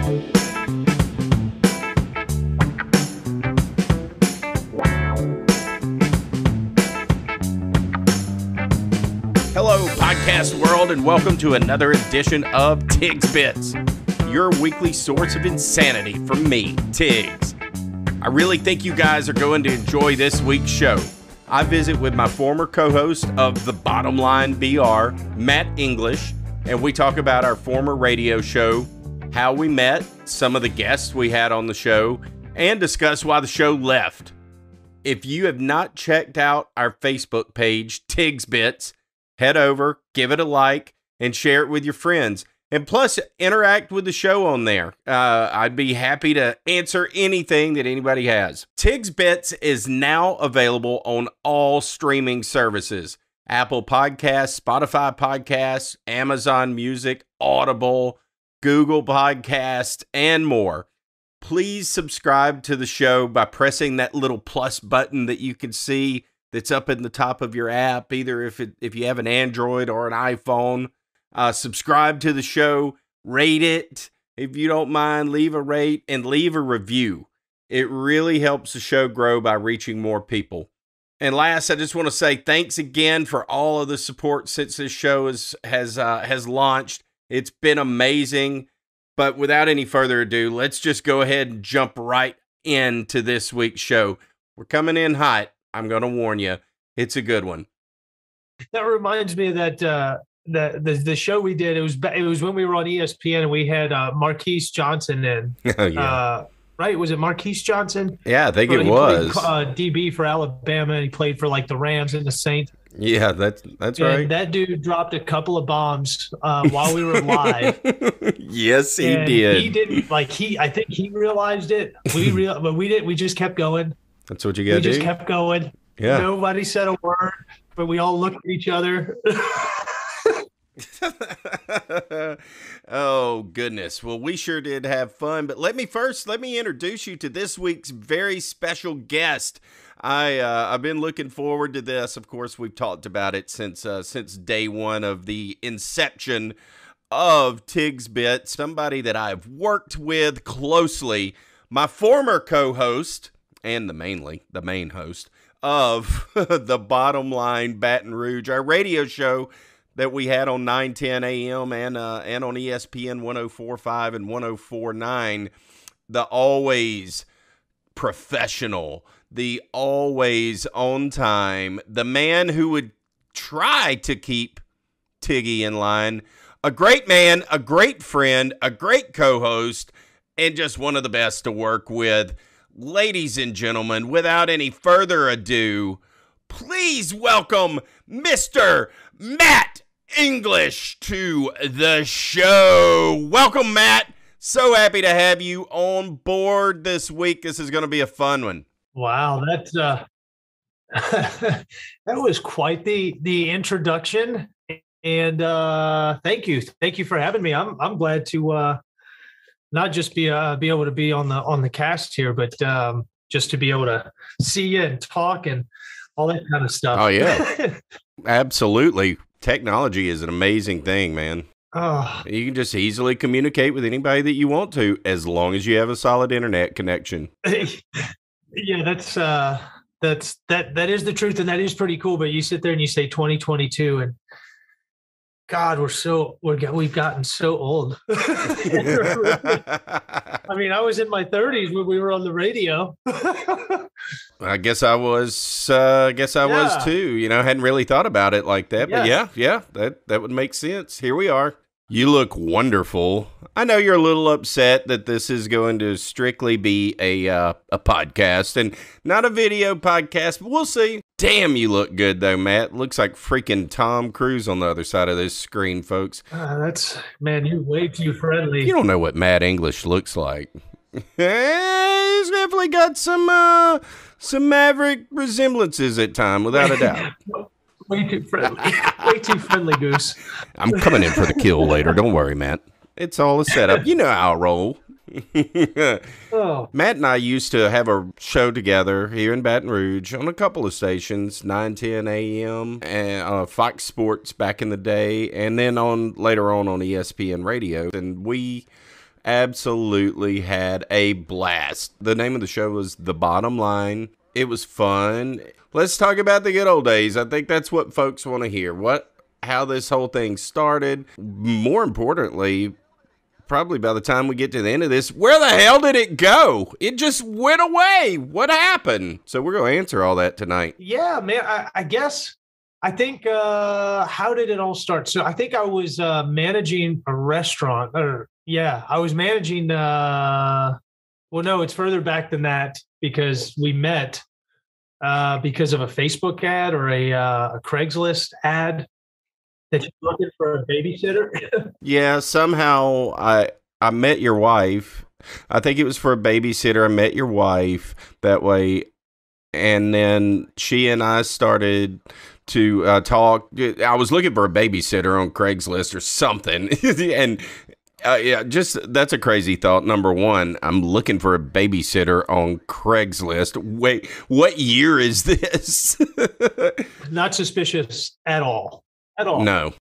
Hello, podcast world, and welcome to another edition of Tiggs Bits, your weekly source of insanity from me, Tiggs. I really think you guys are going to enjoy this week's show. I visit with my former co-host of The Bottom Line BR, Matt English, and we talk about our former radio show, how we met, some of the guests we had on the show, and discuss why the show left. If you have not checked out our Facebook page, Tiggs Bits, head over, give it a like, and share it with your friends. And plus, interact with the show on there. I'd be happy to answer anything that anybody has. Tiggs Bits is now available on all streaming services. Apple Podcasts, Spotify Podcasts, Amazon Music, Audible, Google Podcasts, and more. Please subscribe to the show by pressing that little plus button that you can see that's up in the top of your app, either if you have an Android or an iPhone. Subscribe to the show, rate it. If you don't mind, leave a rate and leave a review. It really helps the show grow by reaching more people. And last, I just want to say thanks again for all of the support since this show has launched. It's been amazing. But without any further ado, let's just go ahead and jump right into this week's show. We're coming in hot. I'm going to warn you, it's a good one. That reminds me of that the show we did. It was when we were on ESPN and we had Marquise Johnson in. Oh, yeah. Right? Was it Marquise Johnson? Yeah, I think it was. Played, DB for Alabama, and he played for like the Rams and the Saints. Yeah, that's right. That dude dropped a couple of bombs while we were live. Yes, he did. He didn't I think he realized it. But we didn't. We just kept going. That's what you got to do. We just kept going. Yeah. Nobody said a word, but we all looked at each other. Oh, goodness. Well, we sure did have fun. But let me introduce you to this week's very special guest. I've been looking forward to this. Of course, we've talked about it since day one of the inception of Tiggs Bits. Somebody that I've worked with closely. My former co-host, and the main host of The Bottom Line Baton Rouge, our radio show that we had on 910 AM and on ESPN 104.5 and 104.9. The always professional, the always on time, the man who would try to keep Tiggy in line, a great man, a great friend, a great co-host, and just one of the best to work with. Ladies and gentlemen, without any further ado, please welcome Mr. Matt English to the show. Welcome, Matt. So happy to have you on board this week. This is going to be a fun one. Wow, that's that was quite the introduction. And thank you for having me. I'm glad to not just be able to be on the cast here, but just to be able to see you and talk and all that kind of stuff. Oh yeah, absolutely. Technology is an amazing thing, man. Oh. You can just easily communicate with anybody that you want to, as long as you have a solid internet connection. Yeah, that is the truth, and that is pretty cool. But you sit there and you say 2022, and God, we've gotten so old. I mean, I was in my 30s when we were on the radio. I guess I was. Was too. You know, hadn't really thought about it like that, but yeah, that would make sense. Here we are. You look wonderful. I know you're a little upset that this is going to strictly be a podcast and not a video podcast, but we'll see. Damn, you look good though, Matt. Looks like freaking Tom Cruise on the other side of this screen, folks. Man, you're way too friendly. You don't know what Matt English looks like. He's definitely got some Maverick resemblances at time, without a doubt. Way too friendly. Way too friendly, Goose. I'm coming in for the kill later. Don't worry, Matt. It's all a setup. You know how I roll. Matt and I used to have a show together here in Baton Rouge on a couple of stations, 910 AM and Fox Sports back in the day, and then later on ESPN Radio. And we Absolutely had a blast. The name of the show was The Bottom Line. It was fun. Let's talk about the good old days. I think that's what folks want to hear. How this whole thing started. More importantly, probably by the time we get to the end of this, where the hell did it go? It just went away. What happened? So we're going to answer all that tonight. Yeah, man. I guess, I think, how did it all start? So I think I was managing a restaurant. I was managing, well, no, it's further back than that because we met because of a Facebook ad or a Craigslist ad that you're looking for a babysitter. Yeah, somehow I met your wife. I think it was for a babysitter. I met your wife that way. And then she and I started to talk. I was looking for a babysitter on Craigslist or something. And yeah, just that's a crazy thought. Number one, I'm looking for a babysitter on Craigslist. Wait, what year is this? Not suspicious at all. At all. No.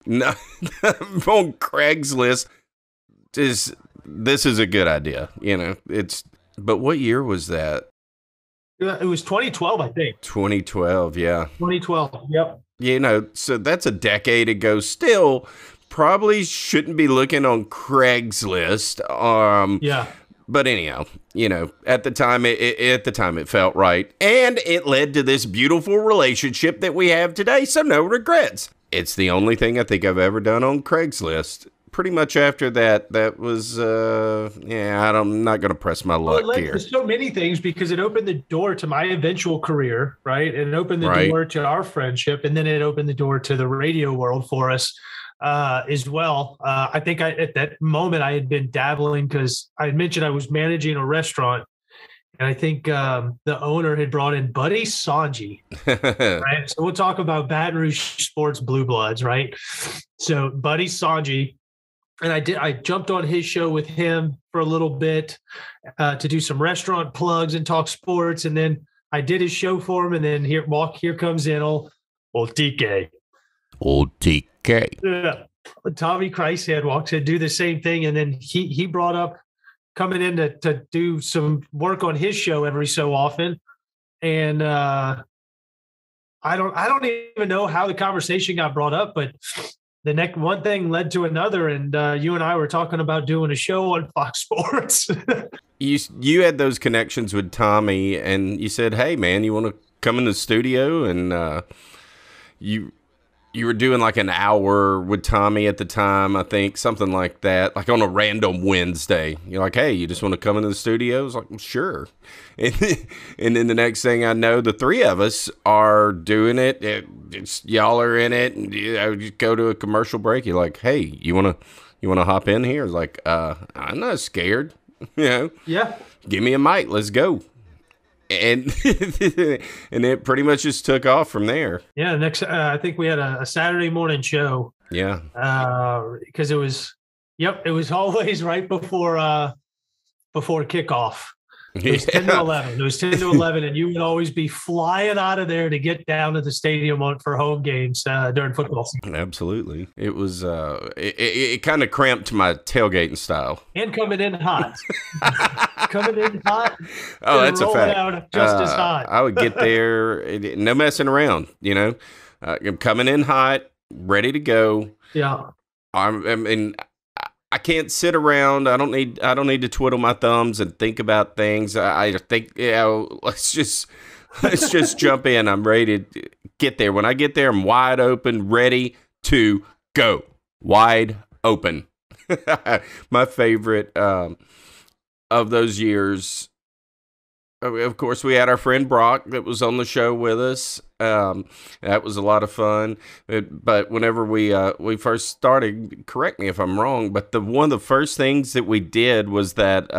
On Craigslist, this is a good idea. But what year was that? It was 2012, I think. 2012, yeah. 2012, yep. So that's a decade ago. Still, probably shouldn't be looking on Craigslist. Yeah. But anyhow, at the time it felt right, and it led to this beautiful relationship that we have today. So no regrets. It's the only thing I think I've ever done on Craigslist. Pretty much after that was, I'm not going to press my luck here. There's so many things because it opened the door to my eventual career, right? And it opened the door to our friendship, and then it opened the door to the radio world for us as well. I think at that moment I had been dabbling because I had mentioned I was managing a restaurant. And I think the owner had brought in Buddy Sanji, right? So we'll talk about Baton Rouge sports blue bloods, right? So Buddy Sanji, and I jumped on his show with him for a little bit to do some restaurant plugs and talk sports, and then I did his show for him, and then here comes in old TK. Old TK. Yeah. Tommy Kreishead walks in, do the same thing, and then he brought up coming in to do some work on his show every so often. And I don't even know how the conversation got brought up, but the next one thing led to another. And you and I were talking about doing a show on Fox Sports. You had those connections with Tommy, and you said, hey man, you want to come in the studio? And you were doing like an hour with Tommy at the time, I think, something like that, like on a random Wednesday. You're like, hey, you just want to come into the studio? I was like, well, sure. And then the next thing I know, the three of us are doing it. It's y'all are in it, and you go to a commercial break. You're like, hey, you want to hop in here? It's like, I'm not scared. Yeah. Give me a mic. Let's go. And and it pretty much just took off from there. Yeah, I think we had a Saturday morning show. Yeah, because it was always right before kickoff. It was 10 to 11. It was 10 to 11, and you would always be flying out of there to get down to the stadium for home games during football season. Absolutely. It was it kind of cramped my tailgating style. And coming in hot. Coming in hot. Oh, that's a fact. Out just as hot. I would get there, no messing around, I'm coming in hot, ready to go. Yeah. I can't sit around. I don't need to twiddle my thumbs and think about things. I think, let's just jump in. I'm ready to get there. When I get there, I'm wide open, ready to go. Wide open. My favorite of those years. Of course, we had our friend Brock that was on the show with us. That was a lot of fun. But whenever we first started, correct me if I'm wrong, but one of the first things that we did was that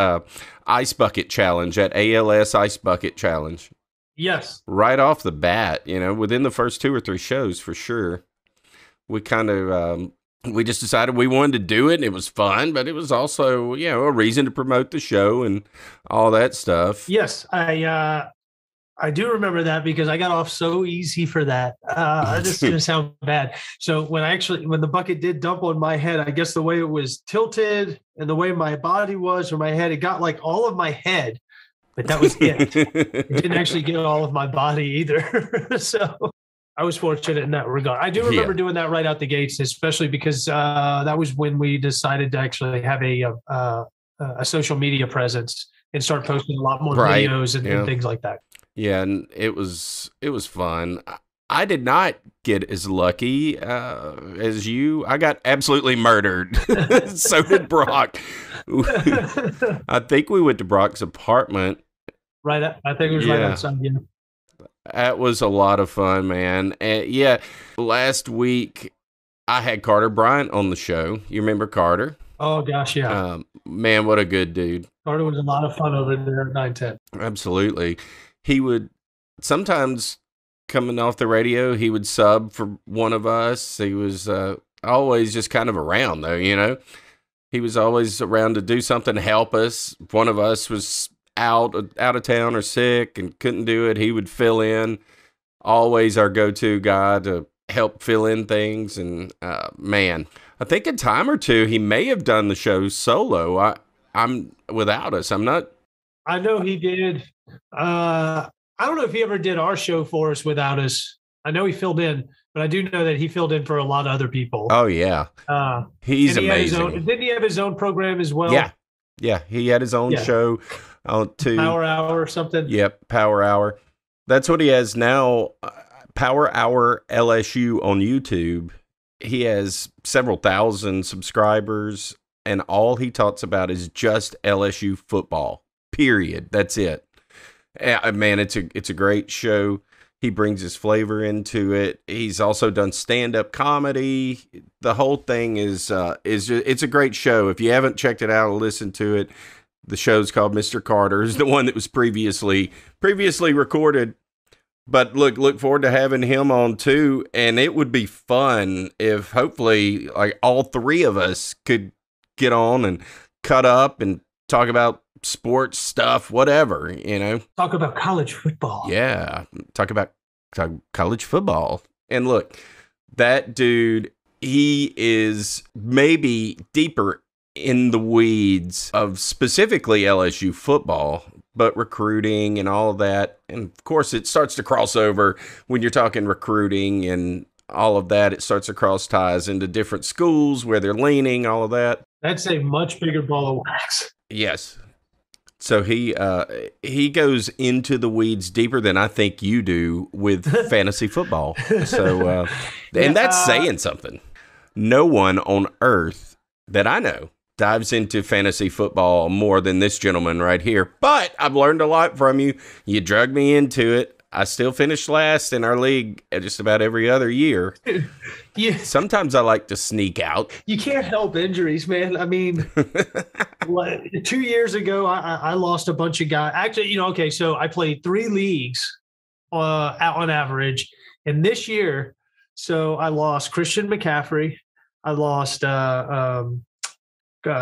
ice bucket challenge, that ALS ice bucket challenge. Yes. Right off the bat, within the first 2 or 3 shows for sure. We kind of we just decided we wanted to do it, and it was fun, but it was also, a reason to promote the show and all that stuff. Yes, I do remember that because I got off so easy for that. This is going to sound bad. So when the bucket did dump on my head, I guess the way it was tilted and the way my body was or my head, it got like all of my head, but that was it. It didn't actually get all of my body either. So I was fortunate in that regard. I do remember doing that right out the gates, especially because that was when we decided to actually have a social media presence and start posting a lot more videos and things like that. Yeah, and it was fun. I did not get as lucky as you. I got absolutely murdered. So did Brock. I think we went to Brock's apartment. Right, I think it was right outside. Yeah, that was a lot of fun, man. And last week I had Carter Bryant on the show. You remember Carter? Oh gosh, yeah. Man, what a good dude. Carter was a lot of fun over there at 910. Absolutely. He would sometimes coming off the radio, he would sub for one of us. He was always just kind of around, though, you know. He was always around to do something to help us. If one of us was out of town or sick and couldn't do it, he would fill in. Always our go-to guy to help fill in things. And man, I think a time or two he may have done the show solo. I'm without us. I'm not. I know he did. I don't know if he ever did our show for us without us. I know he filled in, but I do know that he filled in for a lot of other people. Oh yeah, he's amazing. Didn't he have his own program as well? Yeah, he had his own show on Power Hour or something. Yep, Power Hour. That's what he has now. Power Hour LSU on YouTube. He has several thousand subscribers, and all he talks about is just LSU football. Period. That's it. Man, it's a great show. He brings his flavor into it. He's also done stand-up comedy. The whole thing is just, it's a great show. If you haven't checked it out or listened to it, the show's called Mr. Carter. It's the one that was previously recorded. But look forward to having him on too. And it would be fun if hopefully like all three of us could get on and cut up and talk about sports stuff, whatever, you know. Talk about college football. Yeah, talk about college football. And look, that dude, he is maybe deeper in the weeds of specifically LSU football, but recruiting and all of that. And of course, it starts to cross over when you're talking recruiting and all of that. It starts to cross ties into different schools, where they're leaning, all of that. That's a much bigger ball of wax. Yes. So he goes into the weeds deeper than I think you do with fantasy football. So and that's saying something. No one on earth that I know dives into fantasy football more than this gentleman right here. But I've learned a lot from you. You drug me into it. I still finish last in our league just about every other year. Sometimes I like to sneak out. You can't help injuries, man. I mean, 2 years ago, I lost a bunch of guys. Actually, so I played 3 leagues on average. And this year, so I lost Christian McCaffrey. I lost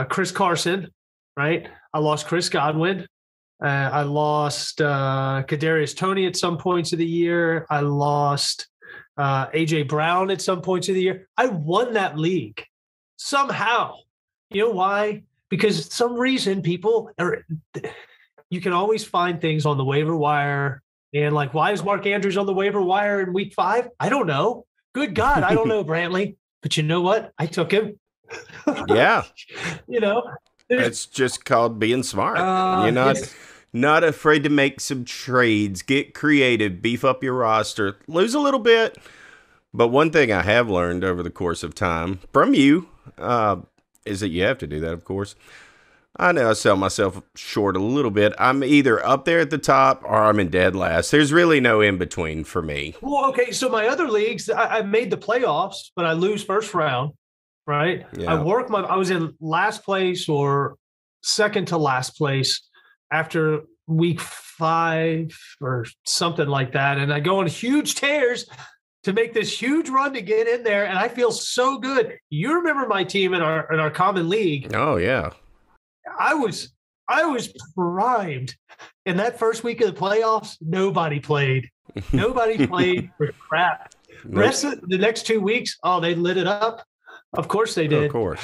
Chris Carson, right? I lost Chris Godwin. I lost Kadarius Toney at some points of the year. I lost A.J. Brown at some points of the year. I won that league somehow. You know why? Because some reason you can always find things on the waiver wire. And like, why is Mark Andrews on the waiver wire in week 5? I don't know. Good God, I don't know, Brantley. But you know what? I took him. Yeah. It's just called being smart. You're not afraid to make some trades, get creative, beef up your roster, lose a little bit. But one thing I have learned over the course of time from you is that you have to do that, of course. I know I sell myself short a little bit. I'm either up there at the top or I'm in dead last. There's really no in between for me. Well, okay. So my other leagues, I made the playoffs, but I lose first round, right? Yeah. I was in last place or second to last place after week 5 or something like that. And I go on huge tears to make this huge run to get in there. And I feel so good. You remember my team in our common league. Oh yeah. I was I was primed. In that first week of the playoffs, nobody played. Nobody played for crap. Nope. Rest of the next 2 weeks, they lit it up. Of course they did. Of course.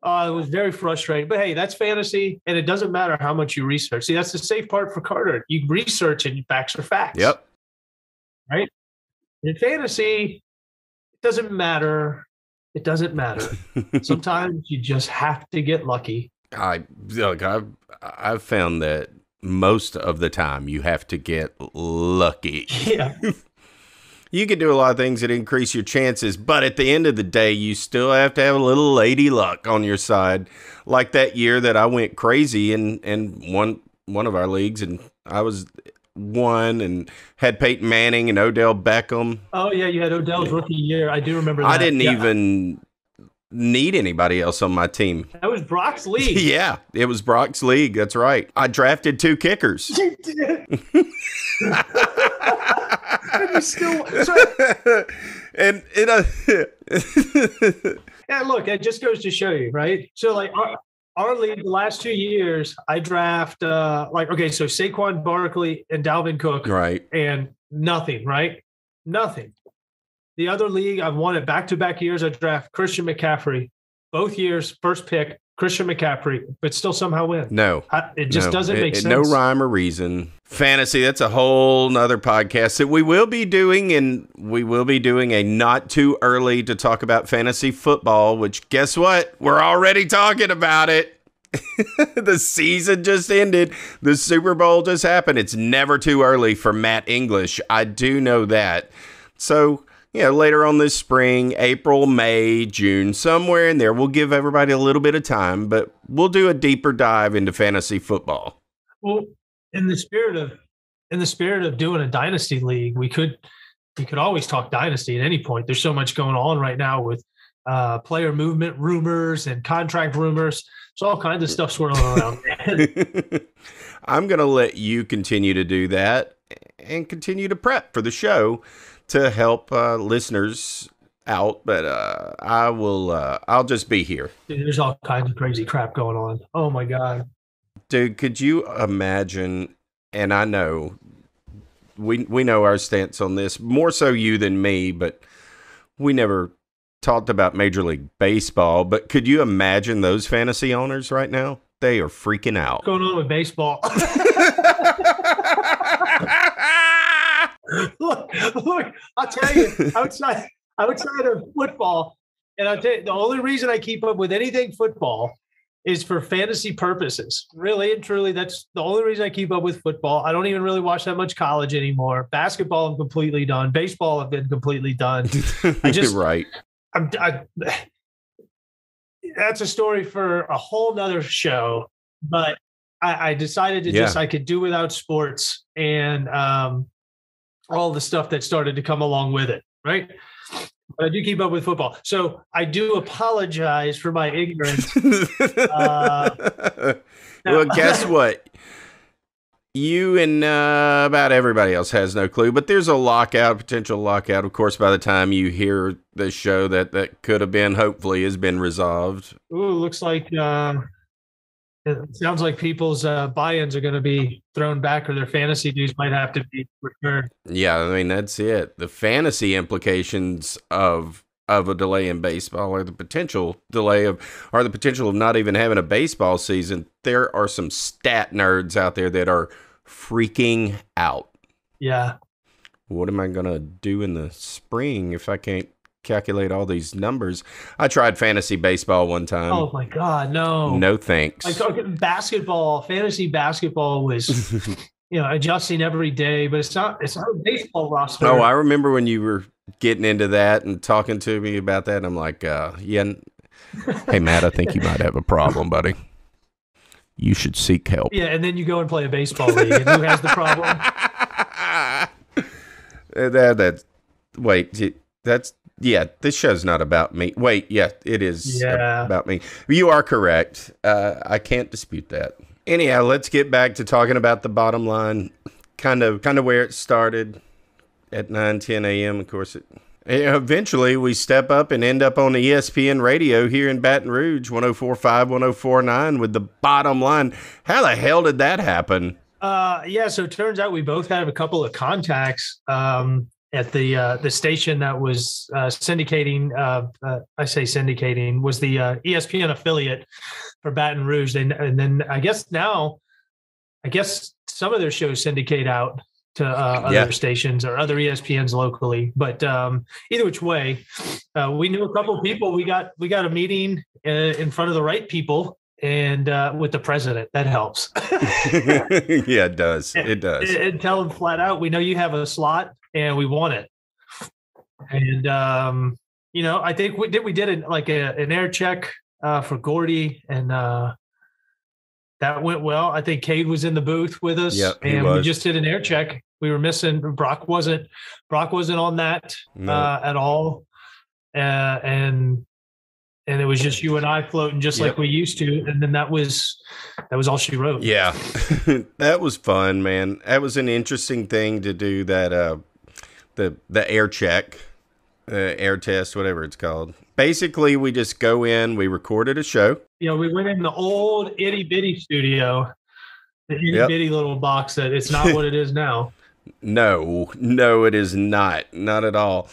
It was very frustrating. But hey, that's fantasy, and it doesn't matter how much you research. See, that's the safe part for Carter. You research and facts are facts. Yep. Right? In fantasy, it doesn't matter. It doesn't matter. Sometimes you just have to get lucky. I've found that most of the time you have to get lucky. Yeah. You can do a lot of things that increase your chances, but at the end of the day, you still have to have a little lady luck on your side. Like that year that I went crazy and won one of our leagues, and I was won and had Peyton Manning and Odell Beckham. Oh yeah, you had Odell's rookie year. I do remember that. I didn't even need anybody else on my team. That was Brock's league. Yeah, it was Brock's league. That's right. I drafted 2 kickers. You did. And you still, and yeah, look, it just goes to show you, right? So like our league, the last 2 years, I draft so Saquon Barkley and Dalvin Cook, right, and nothing, right? Nothing. The other league, I've won it back-to-back years. I draft Christian McCaffrey, both years, first pick, Christian McCaffrey, but still somehow win. No. It just doesn't make sense. No rhyme or reason. Fantasy, that's a whole nother podcast that we will be doing, and we will be doing a not too early to talk about fantasy football, which guess what? We're already talking about it. The season just ended. The Super Bowl just happened. It's never too early for Matt English. I do know that. So, later on this spring, April, May, June, somewhere in there, we'll give everybody a little bit of time, but we'll do a deeper dive into fantasy football. Well, in the spirit of doing a dynasty league, we could always talk dynasty at any point. There's so much going on right now with player movement rumors and contract rumors. There's all kinds of stuff swirling around. I'm going to let you continue to do that and continue to prep for the show to help listeners out, but I'll just be here. Dude, there's all kinds of crazy crap going on. Oh my God. Dude, could you imagine, and I know we know our stance on this, more so you than me, but we never talked about Major League Baseball, but could you imagine those fantasy owners right now? They are freaking out. What's going on with baseball? Look, I'll tell you, outside of football, and I'll tell you, the only reason I keep up with anything football is for fantasy purposes. Really and truly, that's the only reason I keep up with football. I don't even really watch that much college anymore. Basketball, I'm completely done. Baseball, I've been completely done. Right. That's a story for a whole nother show, but I decided to I could do without sports and all the stuff that started to come along with it, right? But I do keep up with football. So I do apologize for my ignorance. Well, guess what? You and about everybody else has no clue, but there's a potential lockout. Of course, by the time you hear the show, that could have been, hopefully, has been resolved. Ooh, looks like it sounds like people's buy-ins are going to be thrown back, or their fantasy dues might have to be returned. Yeah, I mean, that's it. The fantasy implications of a delay in baseball, or the potential of not even having a baseball season. There are some stat nerds out there that are freaking out. Yeah. What am I going to do in the spring if I can't calculate all these numbers? I tried fantasy baseball one time. Oh my God, no. No thanks. Like fantasy basketball was adjusting every day, but it's not a baseball roster. Oh, I remember when you were getting into that and talking to me about that, and I'm like, hey Matt, I think you might have a problem, buddy. You should seek help. Yeah, and then you go and play a baseball league, and who has the problem? This show's not about me. Wait, yeah, it is about me. You are correct. I can't dispute that. Anyhow, let's get back to talking about the bottom line, kind of where it started at 9:10 a.m. Of course, Eventually, we step up and end up on ESPN radio here in Baton Rouge, 104.5, 104.9 with the bottom line. How the hell did that happen? Yeah, so it turns out we both have a couple of contacts at the station that was syndicating. I say syndicating was the ESPN affiliate for Baton Rouge. And then I guess some of their shows syndicate out to other stations or other ESPNs locally. But either which way, we knew a couple of people. We got a meeting in front of the right people. And with the president, that helps. Yeah, it does. It does. And tell them flat out, we know you have a slot and we want it. And, I think we did an air check for Gordy, and that went well. I think Cade was in the booth with us, and we just did an air check. We were missing Brock wasn't on that at all. And it was just you and I floating just like we used to. And then that was all she wrote. Yeah. That was fun, man. That was an interesting thing to do, that the air check, air test, whatever it's called. Basically, we just go in, we recorded a show. We went in the old itty bitty studio, the itty bitty little box that it's not what it is now. No, it is not. Not at all.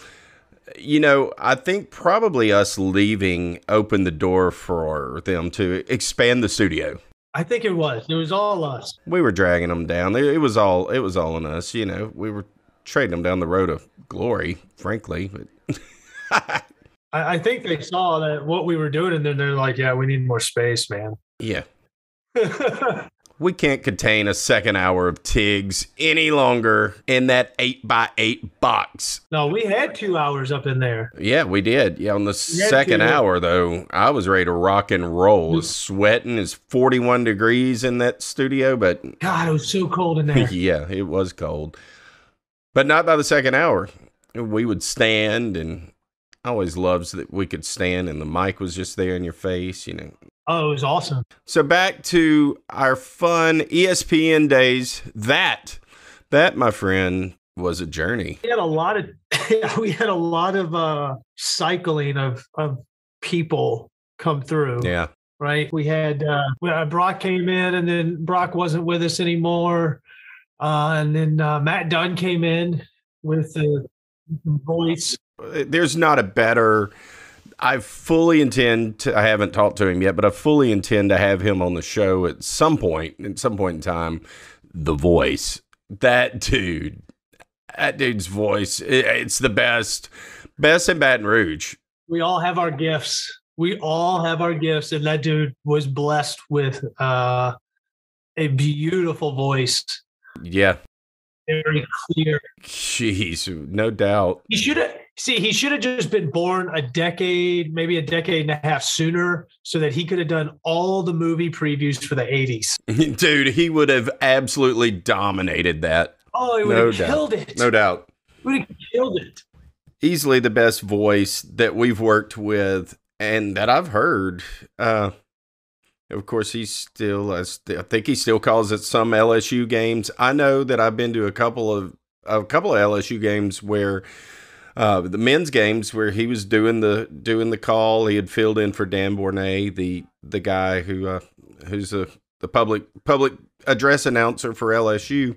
I think probably us leaving opened the door for them to expand the studio. I think it was. It was all us. We were dragging them down. It was all on us. We were trading them down the road of glory, frankly. But I think they saw that what we were doing, and then they're like, "Yeah, we need more space, man." Yeah. We can't contain a second hour of Tiggs any longer in that 8x8 box. No, we had 2 hours up in there. Yeah, we did. Yeah, on the second hour, though, I was ready to rock and roll. Sweating. It's 41 degrees in that studio, but... God, it was so cold in there. Yeah, it was cold. But not by the second hour. We would stand, and I always loved that we could stand, and the mic was just there in your face, Oh, it was awesome. So back to our fun ESPN days. That, my friend, was a journey. We had a lot of cycling of people come through. Yeah. Right. We had Brock came in, and then Brock wasn't with us anymore. And then Matt Dunn came in with the voice. There's not a better... I haven't talked to him yet, but I fully intend to have him on the show at some point in time. The voice. That dude's voice, it's the best in Baton Rouge. We all have our gifts. And that dude was blessed with a beautiful voice. Yeah. Very clear. Jeez, no doubt. He should have just been born maybe a decade and a half sooner, so that he could have done all the movie previews for the 80s. Dude, he would have absolutely dominated that. Oh, he would have killed it. No doubt. Would have killed it. Easily the best voice that we've worked with and that I've heard. Of course, I think he still calls it some LSU games. I know that I've been to a couple of LSU games where the men's games where he was doing the call. He had filled in for Dan Bornay, the guy who's the public address announcer for LSU.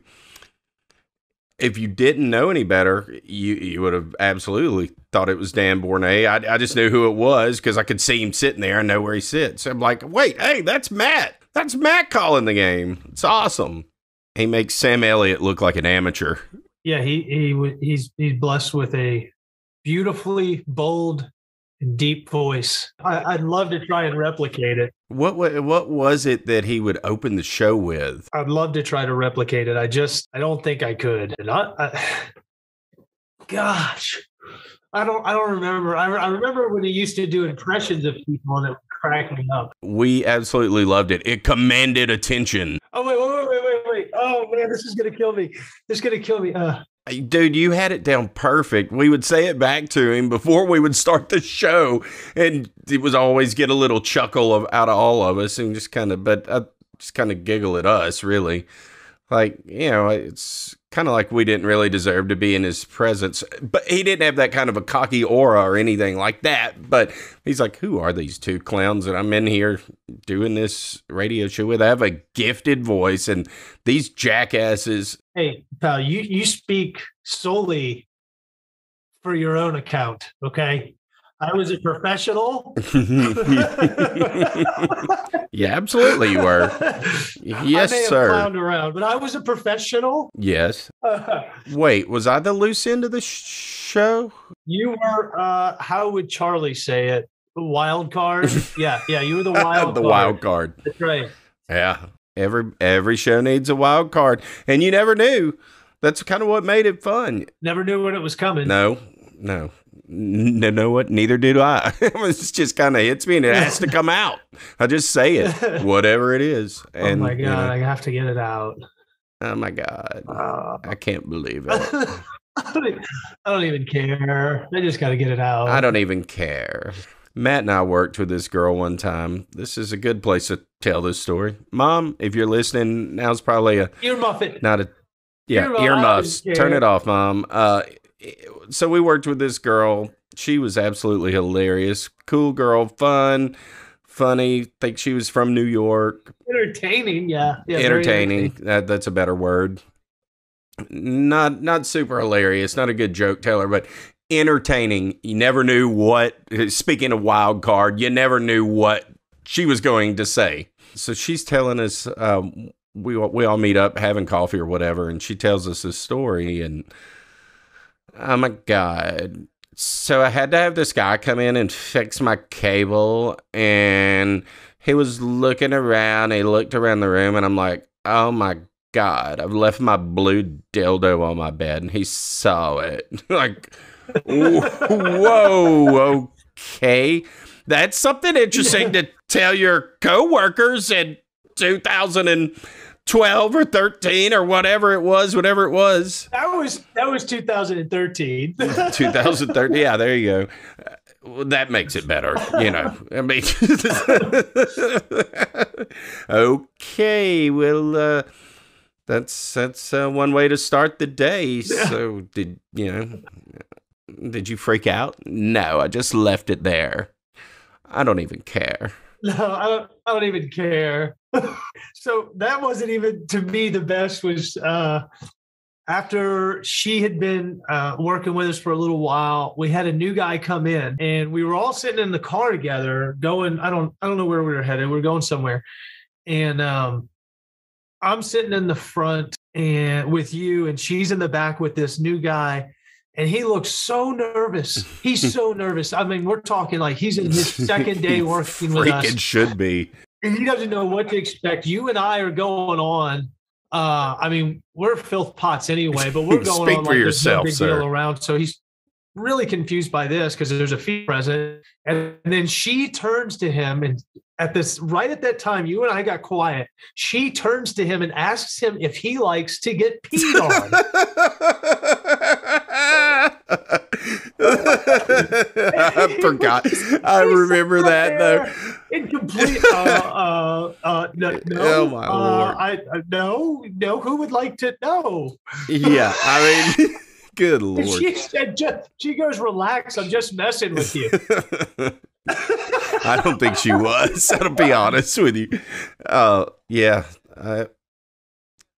If you didn't know any better, you would have absolutely thought it was Dan Bornay. I just knew who it was because I could see him sitting there and know where he sits. So I'm like, wait, hey, that's Matt. That's Matt calling the game. It's awesome. He makes Sam Elliott look like an amateur. Yeah, he's blessed with a beautifully bold and deep voice. I'd love to try and replicate it. What was it that he would open the show with? I'd love to try to replicate it. I don't think I could. Gosh, I don't remember. I remember when he used to do impressions of people, and it would crack me up. We absolutely loved it. It commanded attention. Oh wait! Oh man, this is gonna kill me. Dude, you had it down perfect. We would say it back to him before we would start the show, and it was always get a little chuckle out of all of us, and just kind of giggle at us, really. Like, you know, it's kind of like we didn't really deserve to be in his presence. But he didn't have that kind of a cocky aura or anything like that. But he's like, who are these two clowns that I'm in here doing this radio show with? I have a gifted voice, and these jackasses. Hey, pal, you speak solely for your own account, okay? I was a professional. Yeah, absolutely you were. Yes, I may sir. have clowned around, but I was a professional. Yes. Wait, was I the loose end of the show? You were, how would Charlie say it? Wild card? Yeah, you were the wild the card. wild card. That's right. Yeah. Every show needs a wild card. And you never knew. That's kind of what made it fun. Never knew when it was coming. No. Know what? Neither did I. It just kind of hits me and it has to come out. I just say it, whatever it is. And, oh my God, I have to get it out. Oh my God. I can't believe it. I don't even care. I just got to get it out. I don't even care. Matt and I worked with this girl one time. This is a good place to tell this story. Mom, if you're listening, now's probably earmuff. Not a earmuffs. Turn it off, Mom. So we worked with this girl. She was absolutely hilarious. Cool girl, funny. Think she was from New York. Entertaining, yeah entertaining. That's a better word. Not super hilarious. Not a good joke teller, but entertaining. You never knew what. Speaking of wild card, you never knew what she was going to say. So she's telling us. We all meet up having coffee or whatever, and she tells us this story and. Oh my God. So I had to have this guy come in and fix my cable, and he was looking around. He looked around the room, and I'm like, oh my God, I've left my blue dildo on my bed, and he saw it. Like, whoa, okay. That's something interesting to tell your coworkers in 2012 or 13 or whatever it was. That was 2013. 2013. Yeah, there you go. Well, that makes it better, you know. I mean, okay. Well, that's one way to start the day. So did you freak out? No, I just left it there. I don't even care. No, I don't even care. So that wasn't even, to me, the best was after she had been working with us for a little while, we had a new guy come in, and we were all sitting in the car together going, I don't know where we were headed. We were going somewhere. And I'm sitting in the front and with you, and she's in the back with this new guy. And he looks so nervous. He's so nervous. I mean, we're talking like he's in his second day working with us. Freaking should be. And he doesn't know what to expect. You and I are going on. I mean, we're filth pots anyway, but we're going Speak on for like yourself, there's no big sir. deal around. So he's really confused by this because there's a fee present. And then she turns to him, and right at that time, you and I got quiet. She turns to him and asks him if he likes to get peed on. I forgot. I remember that though. Incomplete. No. Oh my Lord. No. Who would like to know? Yeah, I mean, good Lord. And she said, she goes, relax. I'm just messing with you. I don't think she was. I'll be honest with you. Yeah.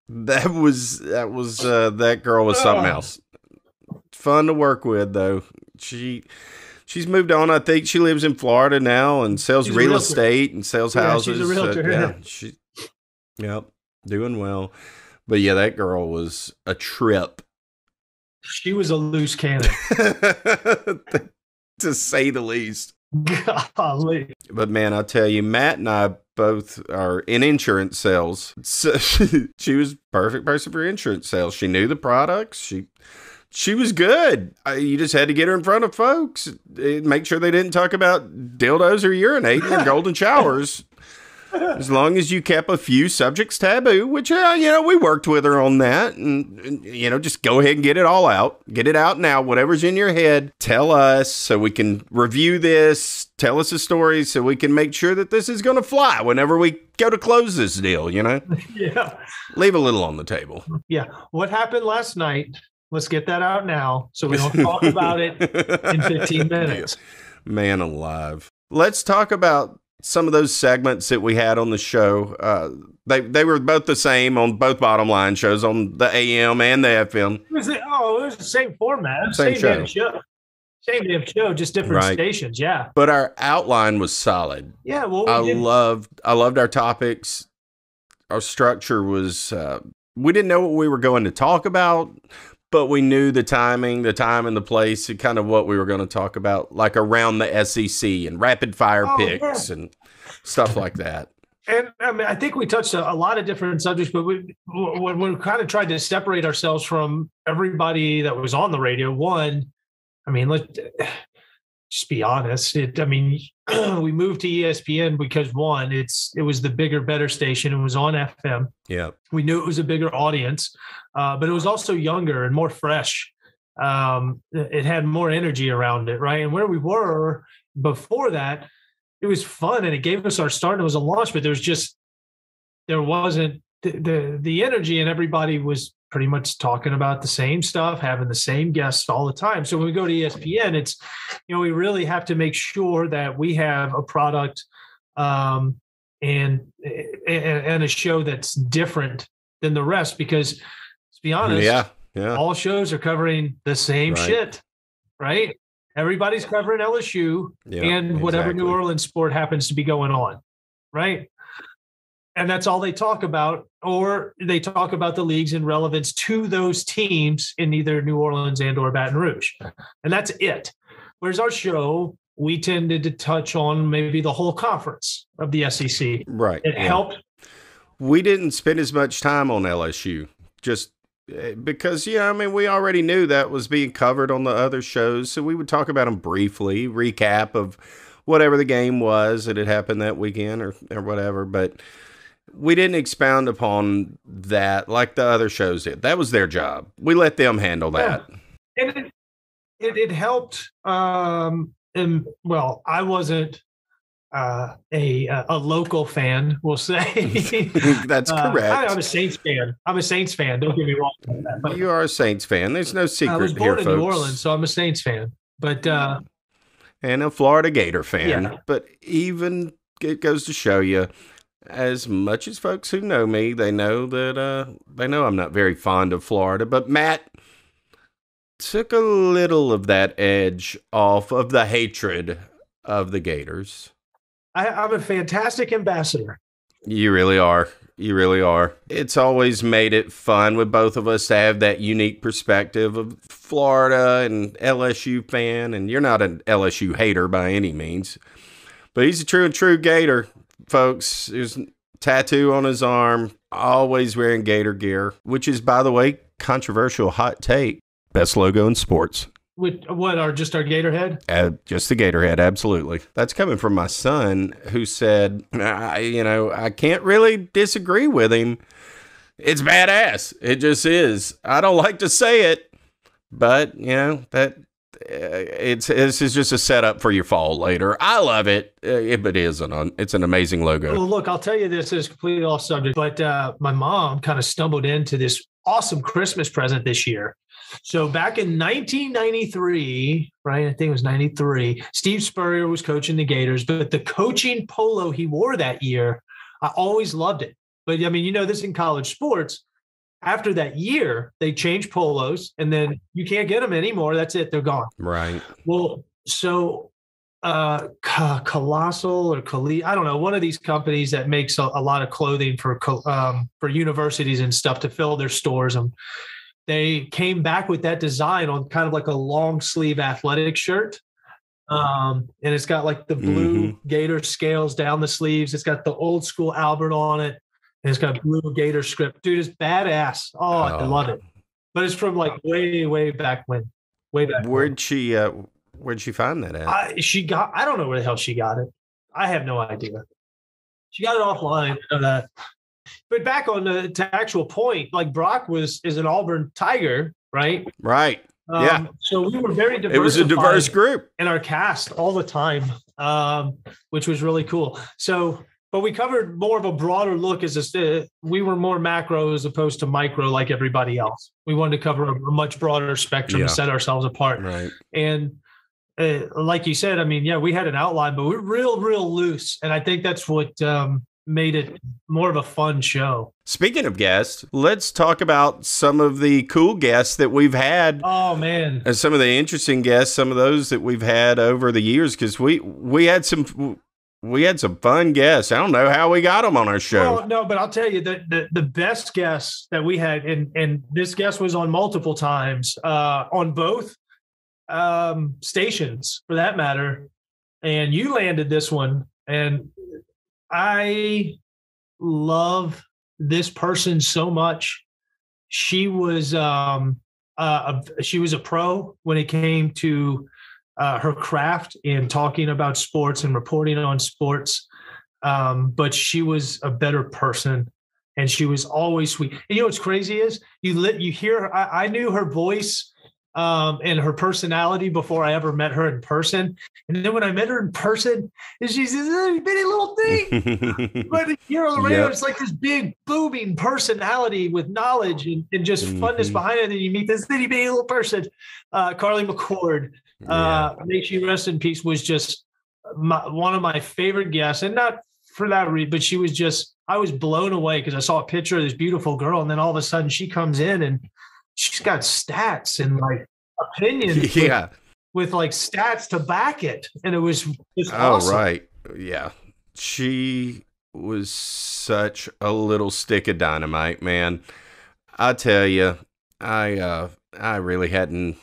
That girl was something else. Fun to work with, though. She's moved on. I think she lives in Florida now and sells real estate and sells houses. She's a realtor. Yep, doing well. But yeah, that girl was a trip. She was a loose cannon, to say the least. Golly. But man, I tell you, Matt and I both are in insurance sales. So she was perfect person for insurance sales. She knew the products. She was good. You just had to get her in front of folks. Make sure they didn't talk about dildos or urinating or golden showers. As long as you kept a few subjects taboo, which, we worked with her on that. And, just go ahead and get it all out. Get it out now. Whatever's in your head, tell us so we can review this. Tell us a story so we can make sure that this is going to fly whenever we go to close this deal, Yeah. Leave a little on the table. Yeah. What happened last night? Let's get that out now so we don't talk about it in 15 minutes. Man alive. Let's talk about some of those segments that we had on the show. They were both the same on both bottom line shows on the AM and the FM. It was the same format. Same show. Damn show. Same damn show, just different stations. Yeah. But our outline was solid. Yeah. Well, I loved our topics. Our structure was, we didn't know what we were going to talk about, but we knew the timing, the time and the place, and kind of what we were going to talk about, like around the SEC and rapid fire picks and stuff like that. And I mean, I think we touched a lot of different subjects, but when we kind of tried to separate ourselves from everybody that was on the radio, let's just be honest. We moved to ESPN because it was the bigger, better station. It was on FM. Yeah. We knew it was a bigger audience, but it was also younger and more fresh. It had more energy around it, right? And where we were before that, it was fun and it gave us our start. It was a launch, but there wasn't the energy, and everybody was pretty much talking about the same stuff, having the same guests all the time. So when we go to ESPN, it's, we really have to make sure that we have a product and a show that's different than the rest, because let's be honest, all shows are covering the same shit, right? Everybody's covering LSU and whatever New Orleans sport happens to be going on, right? And that's all they talk about, or they talk about the leagues in relevance to those teams in either New Orleans and or Baton Rouge. And that's it. Whereas our show, we tended to touch on maybe the whole conference of the SEC. Right. It helped. We didn't spend as much time on LSU just because, we already knew that was being covered on the other shows. So we would talk about them briefly, recap of whatever the game was that had happened that weekend or whatever. But we didn't expound upon that like the other shows did. That was their job. We let them handle that. And it helped. I wasn't a local fan, we'll say. That's correct. I'm a Saints fan. Don't get me wrong. But you are a Saints fan. There's no secret here, folks. I was born in New Orleans, so I'm a Saints fan. But and a Florida Gator fan. Yeah. But even it goes to show you, as much as folks who know me, they know that I'm not very fond of Florida. But Matt took a little of that edge off of the hatred of the Gators. I'm a fantastic ambassador. You really are. You really are. It's always made it fun with both of us to have that unique perspective of Florida and LSU fan. And you're not an LSU hater by any means, but he's a true Gator. Folks, there's a tattoo on his arm, always wearing Gator gear, which is, by the way, controversial hot take. Best logo in sports. Just our Gator head? Just the Gator head, absolutely. That's coming from my son, who said, I can't really disagree with him. It's badass. It just is. I don't like to say it, but, this is just a setup for your fall later. I love it. It's an amazing logo. Well, look, I'll tell you this is completely off subject, but my mom kind of stumbled into this awesome Christmas present this year. So back in 1993, right? I think it was 93, Steve Spurrier was coaching the Gators, but the coaching polo he wore that year, I always loved it. But this in college sports, after that year, they changed polos, and then you can't get them anymore. That's it. They're gone. Right. Well, so Colossal or I don't know, one of these companies that makes a lot of clothing for universities and stuff to fill their stores. And they came back with that design on kind of like a long sleeve athletic shirt. And it's got like the blue Gator scales down the sleeves. It's got the old school Albert on it. And it's got blue Gator script. Dude, it's badass. Oh, I love it. But it's from like way back when. Way back. Where'd she find that at? I don't know where the hell she got it. I have no idea. she got it offline. But back on to actual point, like Brock is an Auburn Tiger, right? Right. Yeah. So we were very diverse. It was a diverse group in our cast all the time, which was really cool. So, but we covered more of a broader look we were more macro as opposed to micro like everybody else. We wanted to cover a much broader spectrum to set ourselves apart. Right. And like you said, I mean, yeah, we had an outline, but we're real loose. And I think that's what made it more of a fun show. Speaking of guests, let's talk about some of the cool guests that we've had. Oh man. And some of the interesting guests, some of those that we've had over the years, because we had some fun guests. I don't know how we got them on our show. Well, no, but I'll tell you that the best guests that we had, and this guest was on multiple times, on both stations for that matter. And you landed this one, and I love this person so much. She was a pro when it came to her craft in talking about sports and reporting on sports. But she was a better person, and she was always sweet. And you know what's crazy is you hear her, I knew her voice and her personality before I ever met her in person. And then when I met her in person, and she's this bitty little thing. But here on the radio, it's like this big booming personality with knowledge and just funness behind it. And then you meet this bitty little person, Carly McCord. May she rest in peace, was just one of my favorite guests. And not for that reason, but she was just, I was blown away because I saw a picture of this beautiful girl. And then all of a sudden she comes in and she's got stats and like opinions with like stats to back it. And it was just awesome. Oh, right. Yeah. She was such a little stick of dynamite, man. I tell you, I really hadn't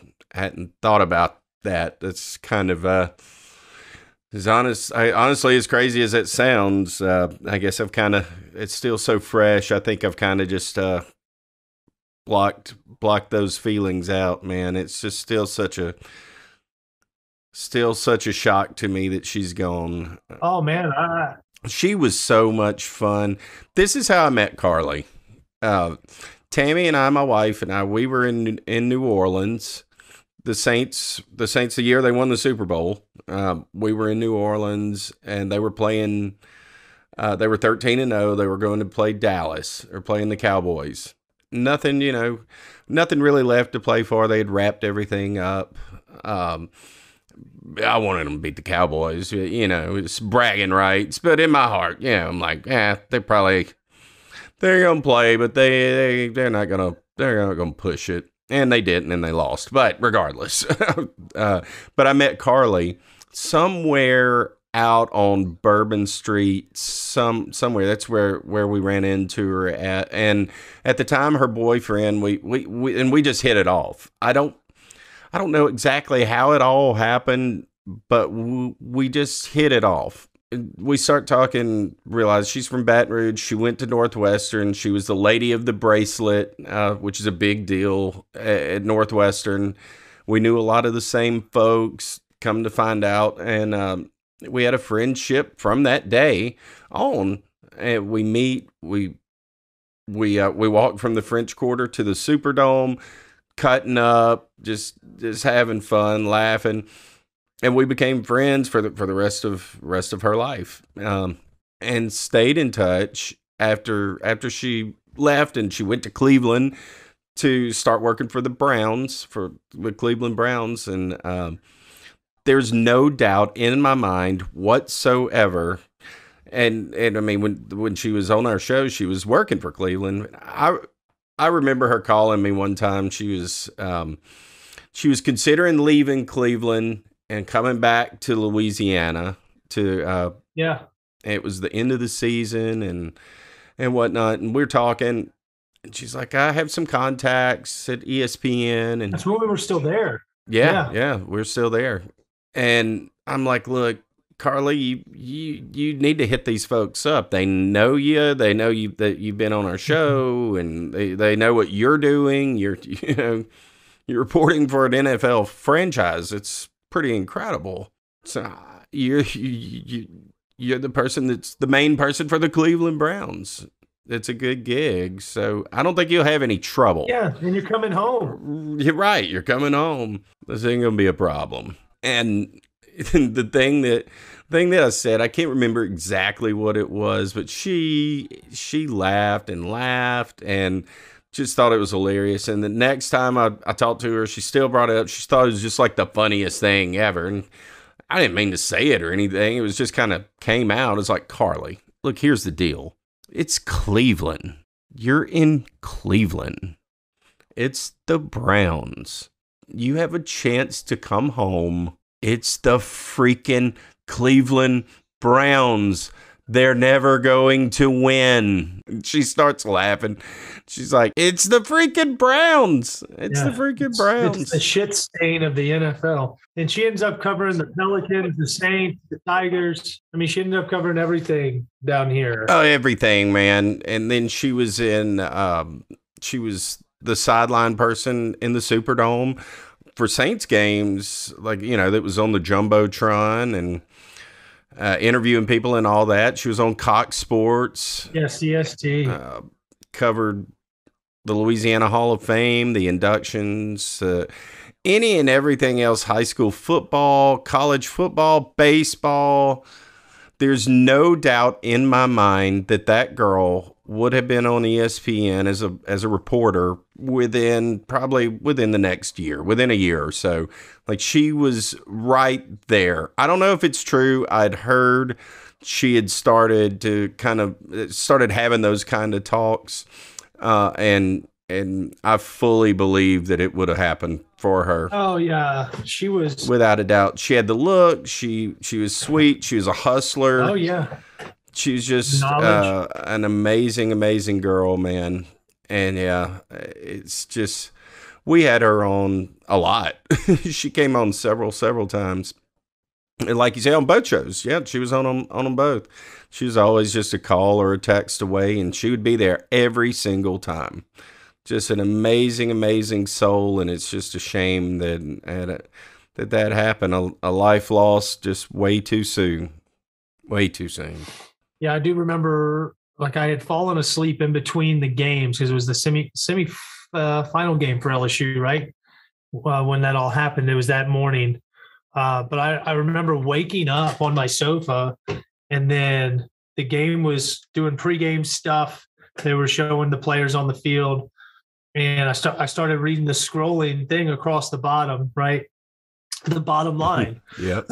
thought about that. That's kind of honestly, as crazy as it sounds, I guess it's still so fresh. I think I've kind of just blocked those feelings out, man. It's just still such a shock to me that she's gone. Oh man, she was so much fun. This is how I met Carly. Tammy and I, my wife and I, we were in New Orleans. The Saints, the year they won the Super Bowl, we were in New Orleans and they were playing. They were 13-0. They were going to play Dallas or playing the Cowboys. Nothing really left to play for. They had wrapped everything up. I wanted them to beat the Cowboys, it's bragging rights. But in my heart, I'm like, they're going to play, but they're not going to push it. And they didn't, and they lost. But regardless, but I met Carly somewhere out on Bourbon Street, somewhere. That's where we ran into her at. And at the time, her boyfriend, we just hit it off. I don't know exactly how it all happened, but we just hit it off. We start talking, realize she's from Baton Rouge. She went to Northwestern. She was the lady of the bracelet, which is a big deal at Northwestern. We knew a lot of the same folks, come to find out. And we had a friendship from that day on. And we meet, we walked from the French Quarter to the Superdome, cutting up, just having fun, laughing. And we became friends for the rest of her life, and stayed in touch after she left, and she went to Cleveland to start working for the Browns, for the Cleveland Browns. And there's no doubt in my mind whatsoever. And I mean, when she was on our show, she was working for Cleveland. I remember her calling me one time. She was considering leaving Cleveland and coming back to Louisiana to it was the end of the season and whatnot. And we're talking, and she's like, I have some contacts at ESPN. And that's when we were still there. Yeah, we're still there. And I'm like, look, Carly, you need to hit these folks up. They know you. They know you, that you've been on our show, and they know what you're doing. You're reporting for an NFL franchise. It's pretty incredible. So you you're the person that's the main person for the Cleveland Browns. It's a good gig, so I don't think you'll have any trouble. Yeah, and you're coming home. You're right. You're coming home. This ain't gonna be a problem. And the thing that I said, I can't remember exactly what it was, but she laughed and just thought it was hilarious. And the next time I talked to her, she still brought it up. She thought it was just like the funniest thing ever. And I didn't mean to say it or anything. It was just kind of came out. It's like, Carly, look, here's the deal. It's Cleveland. You're in Cleveland. It's the Browns. You have a chance to come home. It's the freaking Cleveland Browns. They're never going to win. She starts laughing. She's like, it's the freaking Browns. It's the freaking Browns. It's the shit stain of the NFL. And she ends up covering the Pelicans, the Saints, the Tigers. I mean, she ended up covering everything down here. Oh, everything, man. And then she was she was the sideline person in the Superdome for Saints games, like, that was on the Jumbotron and interviewing people and all that. She was on Cox Sports. Yes, CST. Covered the Louisiana Hall of Fame, the inductions, any and everything else, high school football, college football, baseball. There's no doubt in my mind that girl would have been on ESPN as a reporter within the next year, within a year or so. Like, she was right there. I don't know if it's true. I'd heard she had started having those kind of talks, and I fully believe that it would have happened for her. Oh yeah, she was, without a doubt. She had the look. She was sweet. She was a hustler. Oh yeah. She's just an amazing girl, man. And yeah, it's just, we had her on a lot. She came on several times. And like you say, on both shows. Yeah, she was on them both. She was always just a call or a text away, and she would be there every single time. Just an amazing soul, and it's just a shame that happened. A life lost just way too soon. Way too soon. Yeah, I do remember, like, I had fallen asleep in between the games because it was the semi final game for LSU, right? When that all happened, it was that morning. But I remember waking up on my sofa, and then the game was doing pregame stuff. They were showing the players on the field, and I started reading the scrolling thing across the bottom, right? The bottom line. Yep.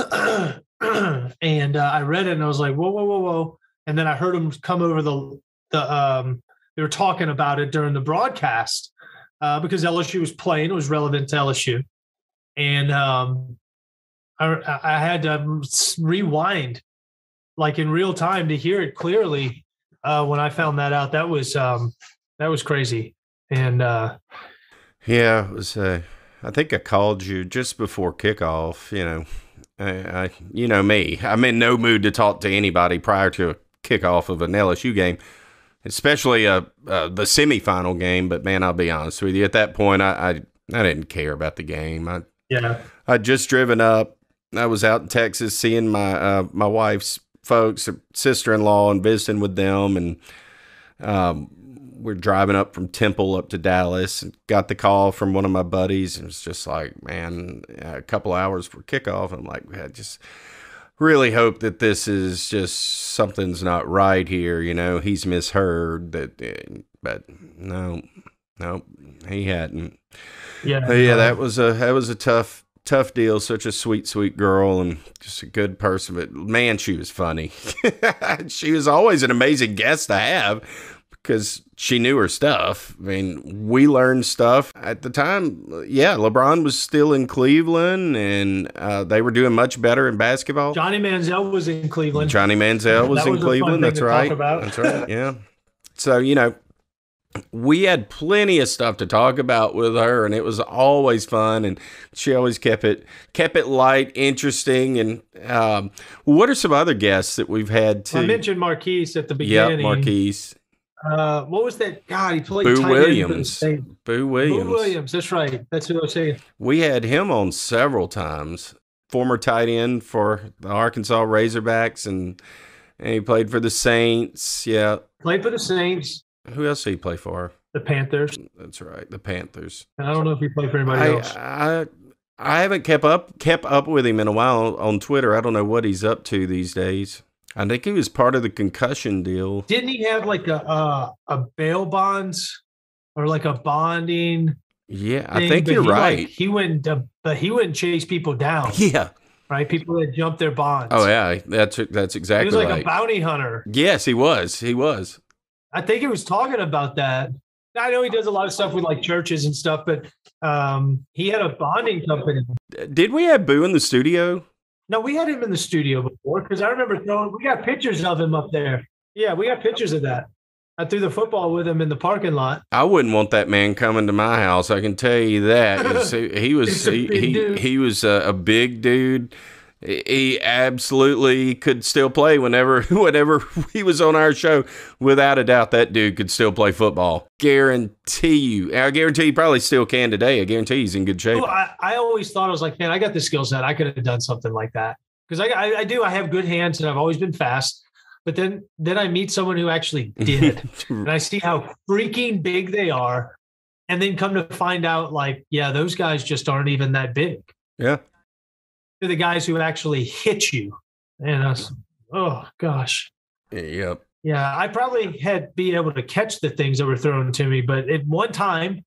And I read it, and I was like, whoa. And then I heard them come over they were talking about it during the broadcast because LSU was playing. It was relevant to LSU. And I had to rewind, like, in real time to hear it clearly when I found that out. That was crazy. And yeah, it was. I think I called you just before kickoff. You know me. I'm in no mood to talk to anybody prior to a kickoff of an LSU game, especially the semifinal game. But man, I'll be honest with you. At that point, I didn't care about the game. I'd just driven up. I was out in Texas seeing my wife's folks, sister-in-law, and visiting with them, and we're driving up from Temple up to Dallas, and got the call from one of my buddies, and it's just like, man, a couple hours for kickoff. I'm like, I just really hope that this is just something's not right here. He's misheard that, but no, he hadn't. Yeah, that was a tough deal. Such a sweet girl, and just a good person. But man, she was funny. She was always an amazing guest to have because she knew her stuff. I mean, we learned stuff at the time. Yeah, LeBron was still in Cleveland, and they were doing much better in basketball. Johnny Manziel was in Cleveland. Johnny Manziel was in Cleveland. That's right. That's right. Yeah. So, we had plenty of stuff to talk about with her, and it was always fun, and she always kept it light, interesting. And what are some other guests that we've had too? I mentioned Marquise at the beginning. Yep, Marquise. What was that? God, he played Boo Williams. Boo Williams. Boo Williams. That's right. That's who I was saying. We had him on several times. Former tight end for the Arkansas Razorbacks, and And he played for the Saints. Yeah. Played for the Saints. Who else did he play for? The Panthers. That's right, the Panthers. And I don't know if he played for anybody else. I haven't kept up with him in a while on Twitter. I don't know what he's up to these days. I think he was part of the concussion deal. Didn't he have like a bail bonds or like a bonding? Yeah, I think you're right. He wouldn't chase people down. Yeah. Right, people that jump their bonds. Oh yeah, that's exactly. He was like right. a bounty hunter. Yes, he was. He was. I think he was talking about that. I know he does a lot of stuff with like churches and stuff, but he had a bonding company. Did we have Boo in the studio? No, we had him in the studio before because I remember we got pictures of him up there. Yeah, we got pictures of that. I threw the football with him in the parking lot. I wouldn't want that man coming to my house. I can tell you that. He was a big dude. He absolutely could still play whenever he was on our show. Without a doubt, that dude could still play football. Guarantee you. I guarantee he probably still can today. I guarantee he's in good shape. Well, I always thought, I was like, man, I got the skill set. I could have done something like that. Because I do. I have good hands and I've always been fast. But then I meet someone who actually did. And I see how freaking big they are. And then come to find out, like, yeah, those guys just aren't even that big. Yeah. They're the guys who actually hit you. And oh, gosh. Yep. Yeah, I probably had be able to catch the things that were thrown to me. But at one time,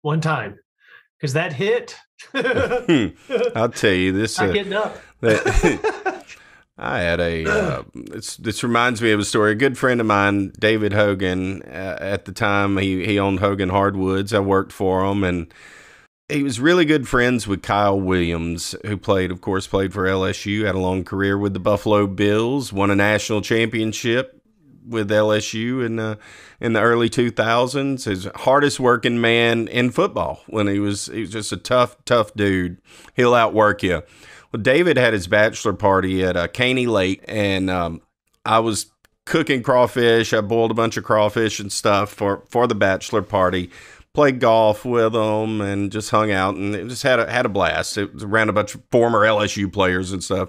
because that hit. I'll tell you this. Not getting up. I had this reminds me of a story. A good friend of mine, David Hogan, at the time he owned Hogan Hardwoods. I worked for him, and he was really good friends with Kyle Williams, who played for LSU, had a long career with the Buffalo Bills, won a national championship with LSU in the early 2000s. His hardest working man in football when he was just a tough dude. He'll outwork you. Well, David had his bachelor party at Caney Lake, and I was cooking crawfish. I boiled a bunch of crawfish and stuff for the bachelor party. Played golf with them and just hung out, and it just had a blast. It was around a bunch of former LSU players and stuff.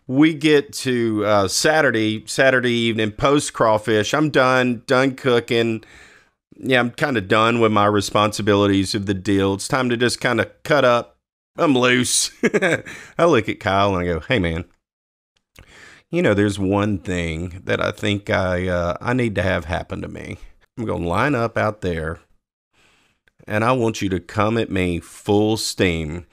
We get to Saturday evening, post crawfish. I'm done cooking. Yeah, I'm kind of done with my responsibilities of the deal. It's time to just kind of cut up. I'm loose. I look at Kyle and I go, hey, man, there's one thing that I think I need to have happen to me. I'm going to line up out there, and I want you to come at me full steam.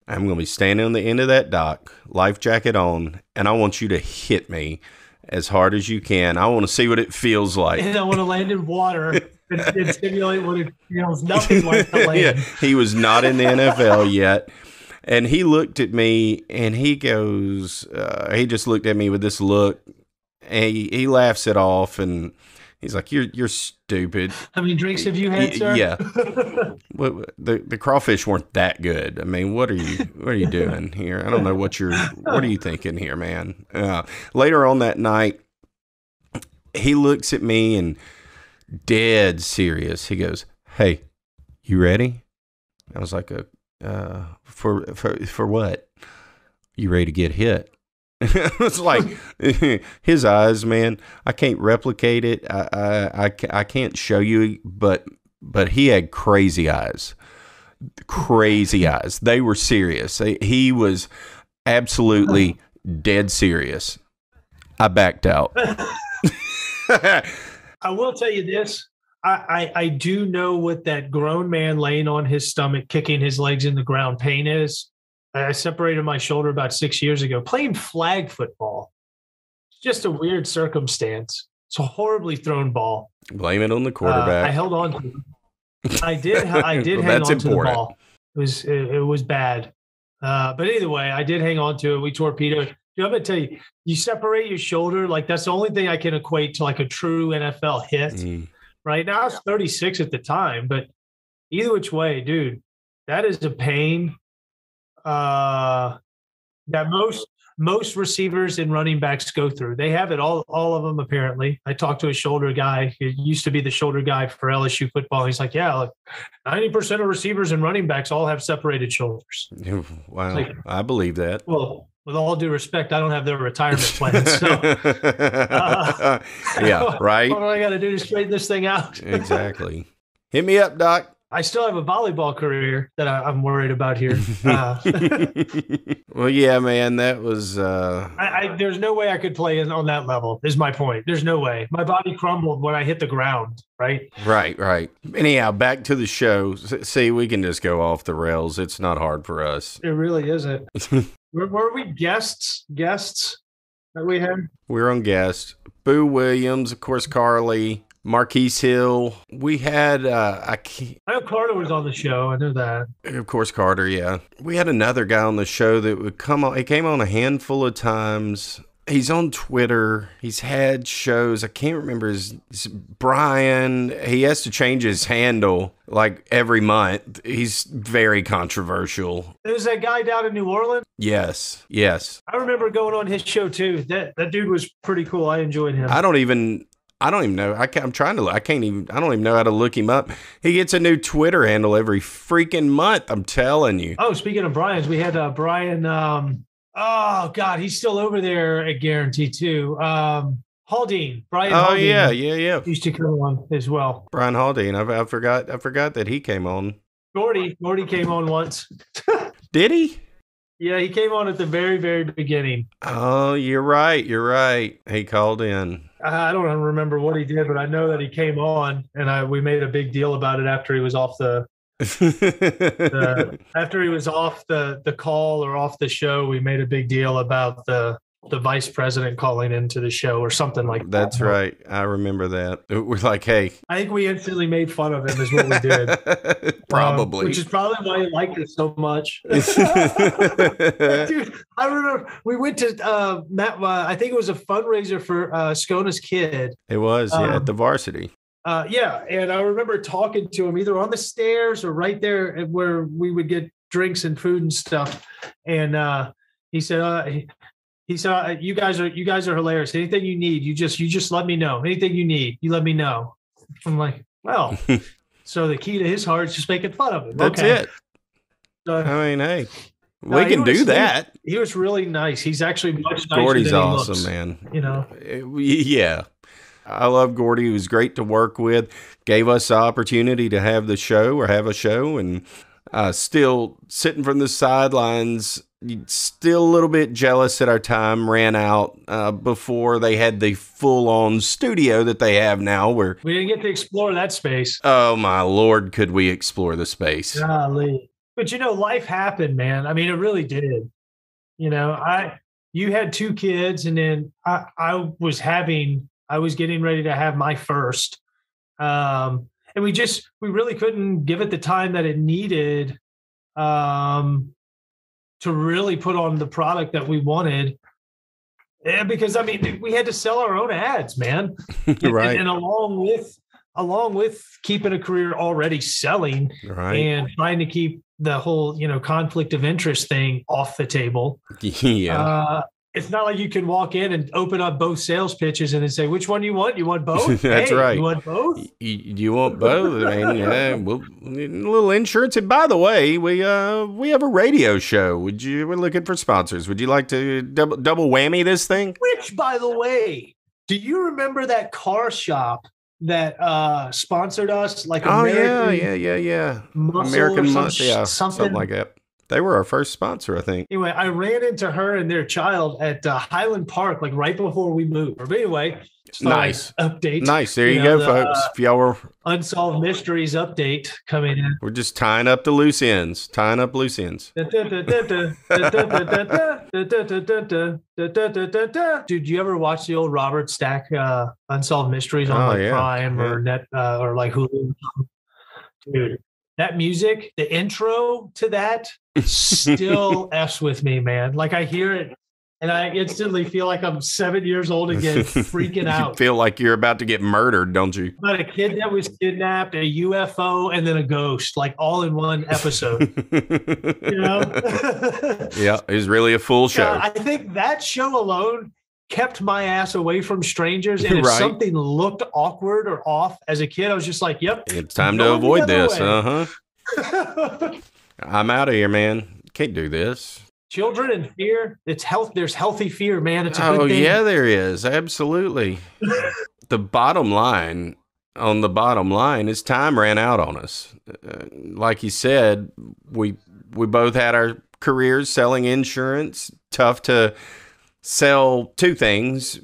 I'm going to be standing on the end of that dock, life jacket on, and I want you to hit me as hard as you can. I want to see what it feels like. And I want to land in water and simulate what it feels nothing like to land. Yeah, he was not in the NFL yet. And he looked at me, and he goes, he just looked at me with this look, and he laughs it off, and he's like, "You're stupid." How many drinks have you had, sir? Yeah. The crawfish weren't that good. I mean, what are you doing here? I don't know what are you thinking here, man? Later on that night, he looks at me and dead serious. He goes, "Hey, you ready?" I was like, for what? You ready to get hit?" It's like his eyes, man. I can't replicate it. I can't show you, but he had crazy eyes. Crazy eyes. They were serious. He was absolutely dead serious. I backed out. I will tell you this. I do know what that grown man laying on his stomach, kicking his legs in the ground pain is. I separated my shoulder about 6 years ago playing flag football. It's just a weird circumstance. It's a horribly thrown ball. Blame it on the quarterback. I held on to it. I did well, hang on to the ball. It was bad. But either way, I did hang on to it. We torpedoed. I'm going to tell you, you separate your shoulder. Like, that's the only thing I can equate to like a true NFL hit. Right now, I was 36 at the time. But either which way, dude, that is a pain. That most receivers and running backs go through. They have it all of them apparently. I talked to a shoulder guy. He used to be the shoulder guy for LSU football. He's like, yeah, 90% of receivers and running backs all have separated shoulders. Wow, I believe that. Well, with all due respect, I don't have their retirement plan. So, yeah, right. What do I got to do to straighten this thing out? Exactly. Hit me up, Doc. I still have a volleyball career that I'm worried about here. Well, yeah, man, that was. There's no way I could play on that level. Is my point. There's no way. My body crumbled when I hit the ground. Right. Right. Anyhow, back to the show. See, we can just go off the rails. It's not hard for us. It really isn't. Were we guests? Guests that we had? We're on guests. Boo Williams, of course, Carly. Marquise Hill. We had I know Carter was on the show. I know that. Of course, Carter, yeah. We had another guy on the show that would come on. He came on a handful of times. He's on Twitter. He's had shows. I can't remember his Brian. He has to change his handle like every month. He's very controversial. There's that guy down in New Orleans. Yes. I remember going on his show too. That dude was pretty cool. I enjoyed him. I don't even know. I don't even know how to look him up. He gets a new Twitter handle every freaking month. I'm telling you. Oh, speaking of Brian's, we had Brian. Oh God, he's still over there at Guarantee too. Haldane, Brian. Oh Haldane, yeah. Used to come on as well. Brian Haldane. I forgot that he came on. Gordy came on once. Did he? Yeah, he came on at the very, very beginning. Oh, you're right. He called in. I don't remember what he did, but I know that he came on, and we made a big deal about it after he was off the call or off the show. We made a big deal about the vice president calling into the show or something like that. That's right. I remember that. We're like, hey. I think we instantly made fun of him is what we did. Probably. Which is probably why he liked it so much. Dude, I remember we went to Matt, I think it was a fundraiser for Skona's kid. It was, at the Varsity. Yeah, and I remember talking to him either on the stairs or right there where we would get drinks and food and stuff. And he said, you guys are hilarious. Anything you need, you just let me know. Anything you need, you let me know. I'm like, well, so the key to his heart is just making fun of him. That's it. I mean, hey, we can do that. He was really nice. He's actually much nicer Gordy's than he awesome, looks, man. You know? Yeah. I love Gordy. He was great to work with. Gave us the opportunity to have a show, and still sitting from the sidelines, still a little bit jealous that our time ran out before they had the full-on studio that they have now. Where we didn't get to explore that space. Oh my Lord, could we explore the space? Golly. But life happened, man. I mean, it really did. You had 2 kids, and then I was getting ready to have my first. And we really couldn't give it the time that it needed to really put on the product that we wanted. Yeah, because I mean, we had to sell our own ads, man. Right. And along with keeping a career already selling, right, and trying to keep the whole, conflict of interest thing off the table. Yeah. It's not like you can walk in and open up both sales pitches and then say, which one you want? You want both? That's right. You want both? You want both? I mean, yeah, a little insurance. And by the way, we have a radio show. We're looking for sponsors. Would you like to double whammy this thing? Which, by the way, do you remember that car shop that sponsored us? Like yeah. American Muscle, yeah, something like that. They were our first sponsor, I think. Anyway, I ran into her and their child at Highland Park, like right before we moved. But anyway, nice update. Nice. There you go, folks. If y'all were Unsolved Mysteries update coming in. We're just tying up the loose ends. Dude, you ever watch the old Robert Stack Unsolved Mysteries on Prime or Net or like Hulu? Dude, that music, the intro to that still F's with me, man. Like I hear it and I instantly feel like I'm 7 years old again, freaking out. You feel like you're about to get murdered, don't you? About a kid that was kidnapped, a UFO, and then a ghost, like all in one episode. Yeah, it was really a full show. I think that show alone kept my ass away from strangers. And if something looked awkward or off as a kid, I was just like, yep. It's time to avoid this. I'm out of here, man. Can't do this. children and fear. It's health. There's healthy fear, man. It's a good thing. Yeah, there is. Absolutely. The bottom line is time ran out on us. Like you said, we both had our careers selling insurance. Tough to sell two things,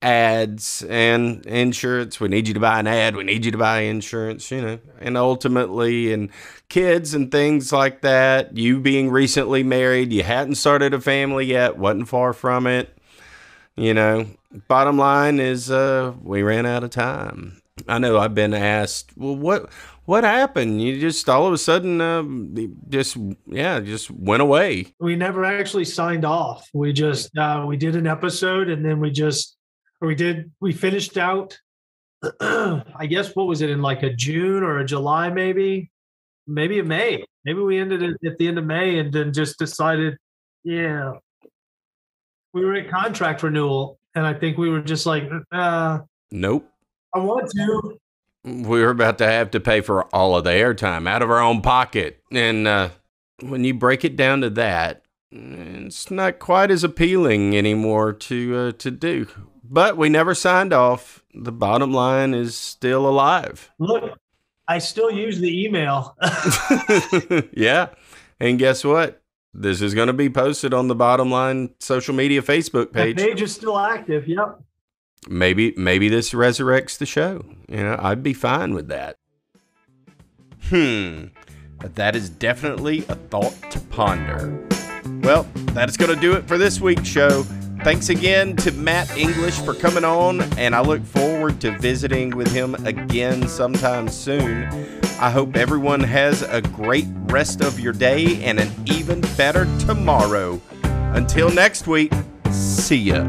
ads and insurance. We need you to buy an ad. We need you to buy insurance, and ultimately, and kids and things like that. You being recently married, you hadn't started a family yet, wasn't far from it. Bottom line is we ran out of time. I know I've been asked, well, what happened? You just all of a sudden just went away. We never actually signed off. We just we did an episode, and then we finished out I guess, what was it, in like a June or a July, maybe a May. Maybe we ended it at the end of May, and then just decided, we were at contract renewal, and I think we were just like, nope. I want to. We were about to have to pay for all of the airtime out of our own pocket. And when you break it down to that, it's not quite as appealing anymore to do. But we never signed off. The bottom line is still alive. Look, I still use the email. Yeah. And guess what? This is going to be posted on the Bottom Line social media Facebook page. The page is still active. Yep. Maybe this resurrects the show. I'd be fine with that. That is definitely a thought to ponder. Well, that's going to do it for this week's show. Thanks again to Matt English for coming on, and I look forward to visiting with him again sometime soon. I hope everyone has a great rest of your day and an even better tomorrow. Until next week, see ya.